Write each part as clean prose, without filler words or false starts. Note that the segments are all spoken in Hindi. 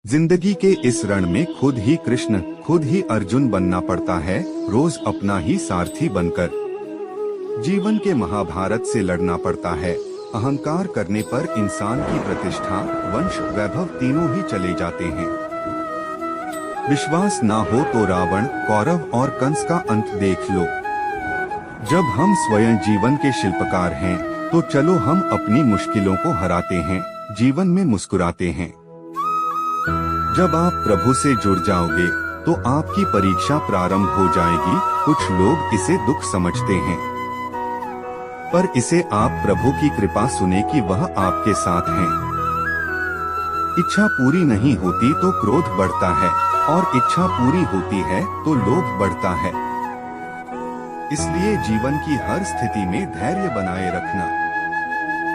जिंदगी के इस रण में खुद ही कृष्ण, खुद ही अर्जुन बनना पड़ता है, रोज अपना ही सारथी बनकर। जीवन के महाभारत से लड़ना पड़ता है। अहंकार करने पर इंसान की प्रतिष्ठा, वंश, वैभव तीनों ही चले जाते हैं। विश्वास ना हो तो रावण, कौरव और कंस का अंत देख लो। जब हम स्वयं जीवन के शिल्पकार हैं, तो चलो हम अपनी मुश्किलों को हराते हैं, जीवन में मुस्कुराते हैं। जब आप प्रभु से जुड़ जाओगे तो आपकी परीक्षा प्रारंभ हो जाएगी। कुछ लोग इसे दुख समझते हैं, पर इसे आप प्रभु की कृपा सुने कि वह आपके साथ हैं। इच्छा पूरी नहीं होती तो क्रोध बढ़ता है, और इच्छा पूरी होती है तो लोभ बढ़ता है। इसलिए जीवन की हर स्थिति में धैर्य बनाए रखना।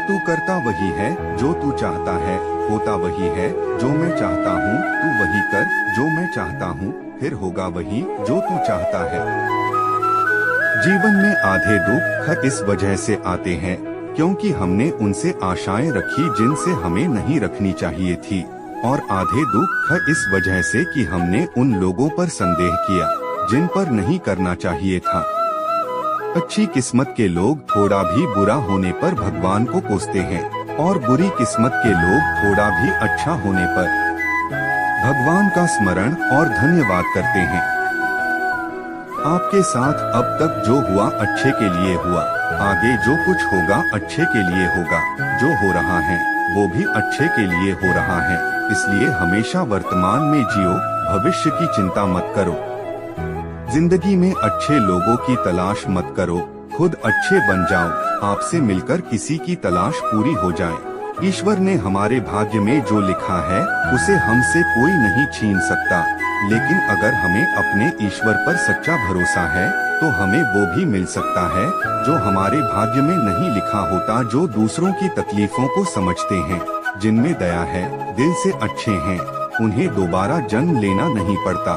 तू करता वही है जो तू चाहता है, होता वही है जो मैं चाहता हूँ। तू वही कर जो मैं चाहता हूँ, फिर होगा वही जो तू चाहता है। जीवन में आधे दुख इस वजह से आते हैं क्योंकि हमने उनसे आशाएं रखी जिनसे हमें नहीं रखनी चाहिए थी, और आधे दुख इस वजह से कि हमने उन लोगों पर संदेह किया जिन पर नहीं करना चाहिए था। अच्छी किस्मत के लोग थोड़ा भी बुरा होने पर भगवान को कोसते हैं, और बुरी किस्मत के लोग थोड़ा भी अच्छा होने पर भगवान का स्मरण और धन्यवाद करते हैं। आपके साथ अब तक जो हुआ अच्छे के लिए हुआ, आगे जो कुछ होगा अच्छे के लिए होगा। जो हो रहा है वो भी अच्छे के लिए हो रहा है, इसलिए हमेशा वर्तमान में जियो, भविष्य की चिंता मत करो। जिंदगी में अच्छे लोगों की तलाश मत करो, खुद अच्छे बन जाओ। आपसे मिलकर किसी की तलाश पूरी हो जाए। ईश्वर ने हमारे भाग्य में जो लिखा है उसे हमसे कोई नहीं छीन सकता, लेकिन अगर हमें अपने ईश्वर पर सच्चा भरोसा है तो हमें वो भी मिल सकता है जो हमारे भाग्य में नहीं लिखा होता। जो दूसरों की तकलीफों को समझते हैं, जिनमें दया है, दिल से अच्छे हैं, उन्हें दोबारा जन्म लेना नहीं पड़ता।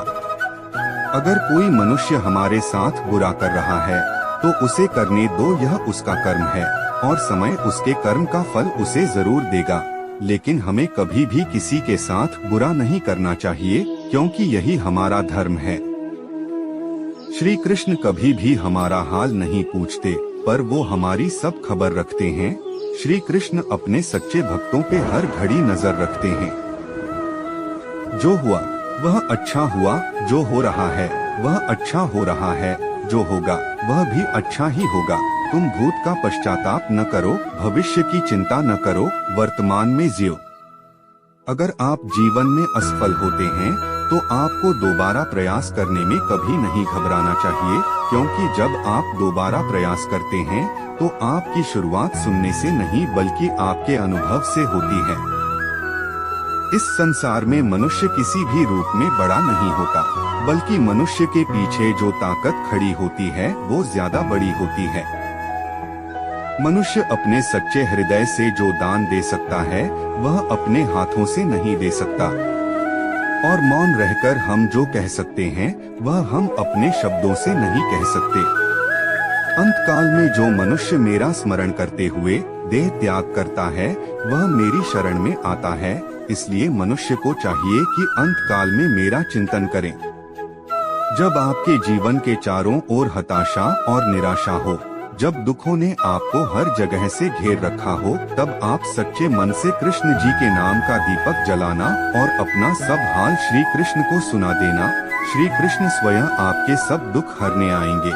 अगर कोई मनुष्य हमारे साथ बुरा कर रहा है तो उसे करने दो, यह उसका कर्म है और समय उसके कर्म का फल उसे जरूर देगा। लेकिन हमें कभी भी किसी के साथ बुरा नहीं करना चाहिए, क्योंकि यही हमारा धर्म है। श्री कृष्ण कभी भी हमारा हाल नहीं पूछते, पर वो हमारी सब खबर रखते हैं। श्री कृष्ण अपने सच्चे भक्तों पे हर घड़ी नजर रखते हैं। जो हुआ वह अच्छा हुआ, जो हो रहा है वह अच्छा हो रहा है, जो होगा वह भी अच्छा ही होगा। तुम भूत का पश्चाताप न करो, भविष्य की चिंता न करो, वर्तमान में जियो। अगर आप जीवन में असफल होते हैं तो आपको दोबारा प्रयास करने में कभी नहीं घबराना चाहिए, क्योंकि जब आप दोबारा प्रयास करते हैं तो आपकी शुरुआत सुनने से नहीं बल्कि आपके अनुभव से होती है। इस संसार में मनुष्य किसी भी रूप में बड़ा नहीं होता, बल्कि मनुष्य के पीछे जो ताकत खड़ी होती है वो ज्यादा बड़ी होती है। मनुष्य अपने सच्चे हृदय से जो दान दे सकता है वह अपने हाथों से नहीं दे सकता, और मौन रहकर हम जो कह सकते हैं वह हम अपने शब्दों से नहीं कह सकते। अंतकाल में जो मनुष्य मेरा स्मरण करते हुए देह त्याग करता है वह मेरी शरण में आता है। इसलिए मनुष्य को चाहिए कि अंतकाल में मेरा चिंतन करें। जब आपके जीवन के चारों ओर हताशा और निराशा हो, जब दुखों ने आपको हर जगह से घेर रखा हो, तब आप सच्चे मन से कृष्ण जी के नाम का दीपक जलाना और अपना सब हाल श्री कृष्ण को सुना देना। श्री कृष्ण स्वयं आपके सब दुख हरने आएंगे।